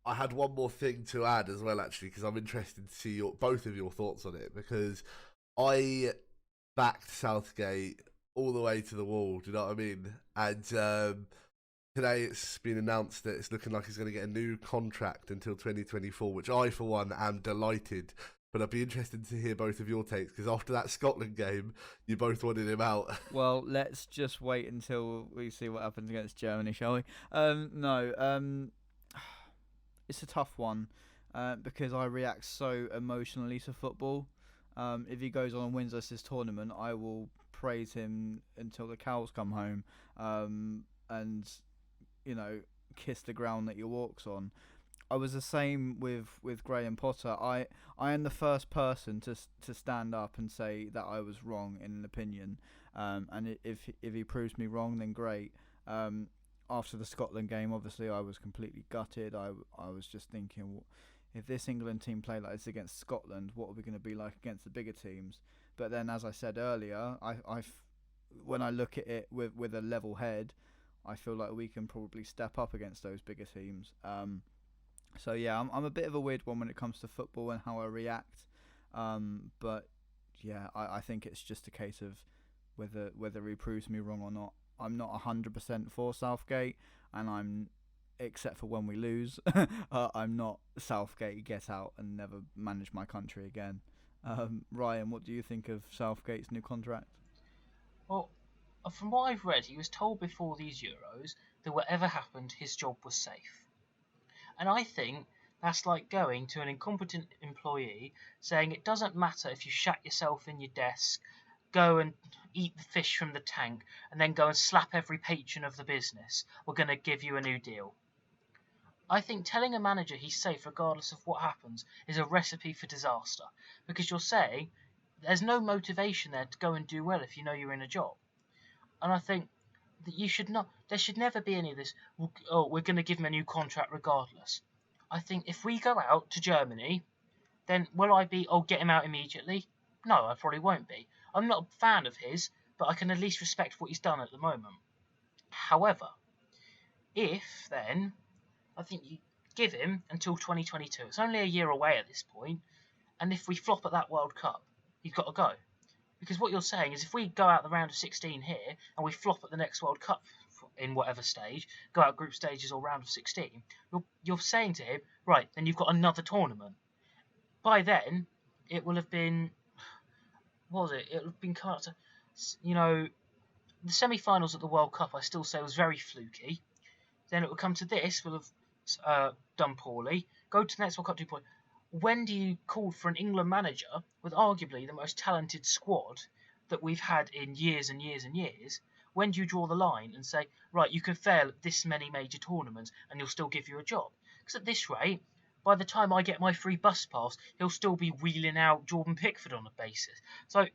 I had one more thing to add as well, actually, because I'm interested to see both of your thoughts on it, because I backed Southgate all the way to the wall. Do you know what I mean? And today it's been announced that it's looking like he's going to get a new contract until 2024, which I, for one, am delighted. But I'd be interested to hear both of your takes, because after that Scotland game, you both wanted him out. Well, let's just wait until we see what happens against Germany, shall we? No, it's a tough one because I react so emotionally to football. If he goes on and wins us this tournament, I will praise him until the cows come home, and kiss the ground that he walks on. I was the same with Graham Potter. I am the first person to stand up and say that I was wrong in an opinion, and if he proves me wrong, then great. After the Scotland game, obviously I was completely gutted. I was just thinking, if this England team play like this against Scotland, what are we going to be like against the bigger teams? But then, as I said earlier, when I look at it with a level head, I feel like we can probably step up against those bigger teams. So yeah, I'm a bit of a weird one when it comes to football and how I react. But yeah, I think it's just a case of whether he proves me wrong or not. I'm not 100% for Southgate, and except for when we lose, I'm not Southgate get out and never manage my country again. Ryan, what do you think of Southgate's new contract? Well, from what I've read, he was told before these Euros that whatever happened, his job was safe. And I think that's like going to an incompetent employee saying it doesn't matter if you shat yourself in your desk, go and eat the fish from the tank, and then go and slap every patron of the business. We're going to give you a new deal. I think telling a manager he's safe regardless of what happens is a recipe for disaster, because you're saying there's no motivation there to go and do well if you know you're in a job. And I think that there should never be any of this, oh, we're going to give him a new contract regardless. I think if we go out to Germany, then will I be, oh, get him out immediately? No, I probably won't be. I'm not a fan of his, but I can at least respect what he's done at the moment. However, if then, I think you give him until 2022. It's only a year away at this point, and if we flop at that World Cup, he's got to go. Because what you're saying is if we go out the round of 16 here, and we flop at the next World Cup in whatever stage, go out group stages or round of 16, you're saying to him, right, then you've got another tournament. By then, it will have been, what was it? It will have been kind of, the semi-finals at the World Cup, I still say was very fluky. Then it will come to this, we'll have done poorly. Go to the next World Cup, do poorly. When do you call for an England manager with arguably the most talented squad that we've had in years and years and years? When do you draw the line and say, right, you can fail at this many major tournaments and he'll still give you a job? Because at this rate, by the time I get my free bus pass, he'll still be wheeling out Jordan Pickford on a basis. So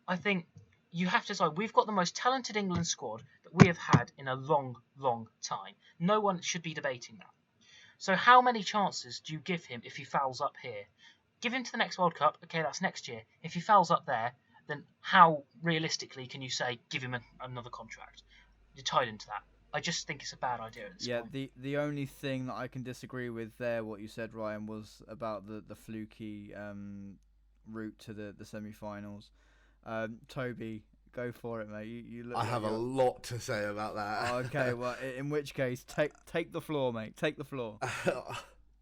I think you have to decide, we've got the most talented England squad that we have had in a long, long time. No one should be debating that. So how many chances do you give him if he fouls up here? Give him to the next World Cup, okay, that's next year. If he fouls up there, then how realistically can you say give him another contract? You're tied into that. I just think it's a bad idea at this point. The only thing that I can disagree with there, what you said, Ryan, was about the fluky route to the semi-finals. Toby, go for it, mate. You look I like have a lot to say about that. Okay, well, in which case, take the floor, mate. Take the floor.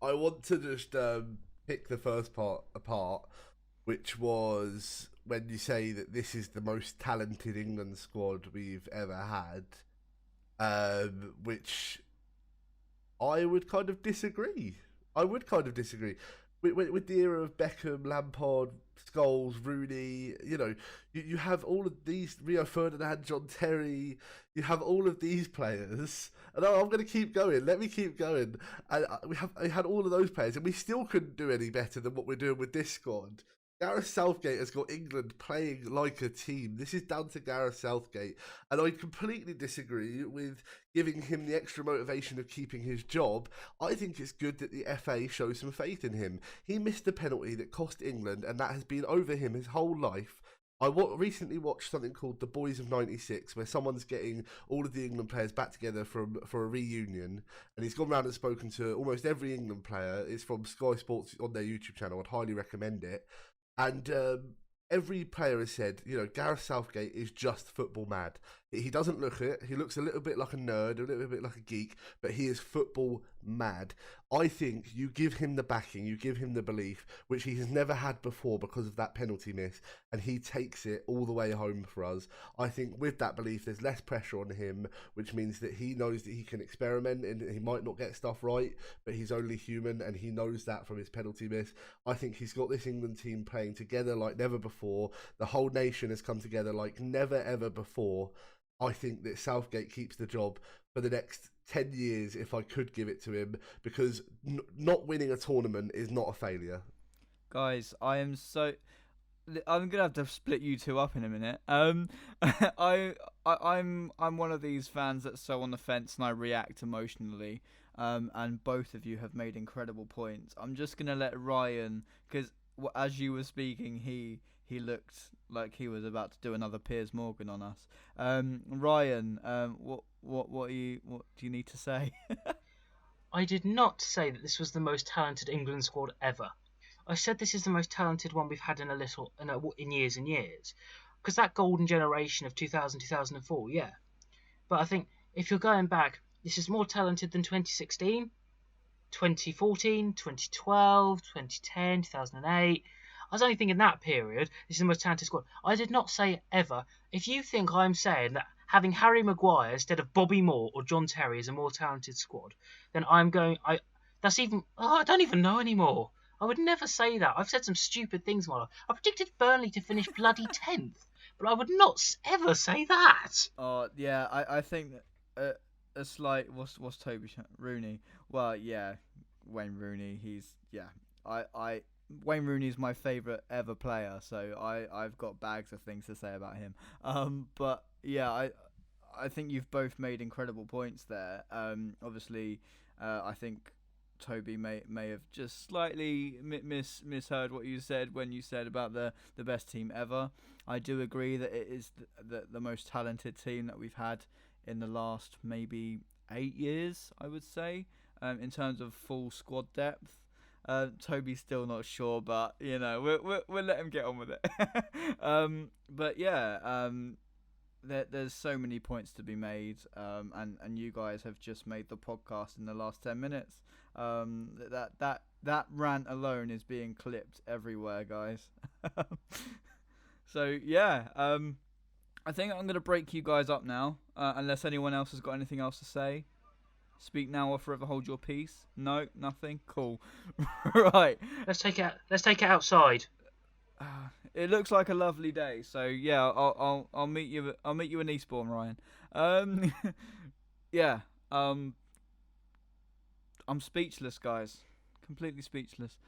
I want to just pick the first part apart, which was when you say that this is the most talented England squad we've ever had, which I would kind of disagree. With the era of Beckham, Lampard, Scholes, Rooney, you have all of these, Rio Ferdinand, John Terry, you have all of these players, and I'm going to keep going, let me keep going, and we had all of those players, and we still couldn't do any better than what we're doing with this squad. Gareth Southgate has got England playing like a team. This is down to Gareth Southgate. And I completely disagree with giving him the extra motivation of keeping his job. I think it's good that the FA shows some faith in him. He missed a penalty that cost England, and that has been over him his whole life. I recently watched something called The Boys of '96, where someone's getting all of the England players back together for a reunion, and he's gone around and spoken to almost every England player. It's from Sky Sports on their YouTube channel. I'd highly recommend it. And every player has said, Gareth Southgate is just football mad. He doesn't look it. He looks a little bit like a nerd, a little bit like a geek, but he is football mad. I think you give him the backing, you give him the belief, which he has never had before because of that penalty miss, and he takes it all the way home for us. I think with that belief, there's less pressure on him, which means that he knows that he can experiment and he might not get stuff right, but he's only human, and he knows that from his penalty miss. I think he's got this England team playing together like never before. The whole nation has come together like never, ever before. I think that Southgate keeps the job for the next 10 years if I could give it to him, because not winning a tournament is not a failure. Guys, I'm gonna have to split you two up in a minute. I'm one of these fans that's so on the fence and I react emotionally. And both of you have made incredible points. I'm just gonna let Ryan, because as you were speaking, he looked like he was about to do another Piers Morgan on us. Ryan, what do you need to say? I did not say that this was the most talented England squad ever. I said this is the most talented one we've had in years and years, because that golden generation of 2000, 2004, yeah. But I think if you're going back, this is more talented than 2016, 2014, 2012, 2010, 2008. I was only thinking that period, this is the most talented squad. I did not say ever. If you think I'm saying that having Harry Maguire instead of Bobby Moore or John Terry is a more talented squad, then I don't even know anymore. I would never say that. I've said some stupid things in my life. I predicted Burnley to finish bloody 10th, but I would not ever say that. Yeah, I think that a slight what's Toby Rooney? Well, yeah, Wayne Rooney. Wayne Rooney's my favourite ever player, so I've got bags of things to say about him. But yeah, I think you've both made incredible points there. Obviously, I think Toby may have just slightly misheard what you said when you said about the best team ever. I do agree that it is the most talented team that we've had in the last maybe 8 years, I would say, in terms of full squad depth. Toby's still not sure, but we'll let him get on with it. But yeah, there's so many points to be made, and you guys have just made the podcast in the last 10 minutes. That rant alone is being clipped everywhere, guys. So yeah, I think I'm gonna break you guys up now, unless anyone else has got anything else to say. Speak now or forever hold your peace. No, nothing. Cool. Right. Let's take it outside. It looks like a lovely day. So yeah, I'll meet you. I'll meet you in Eastbourne, Ryan. Yeah. I'm speechless, guys. Completely speechless.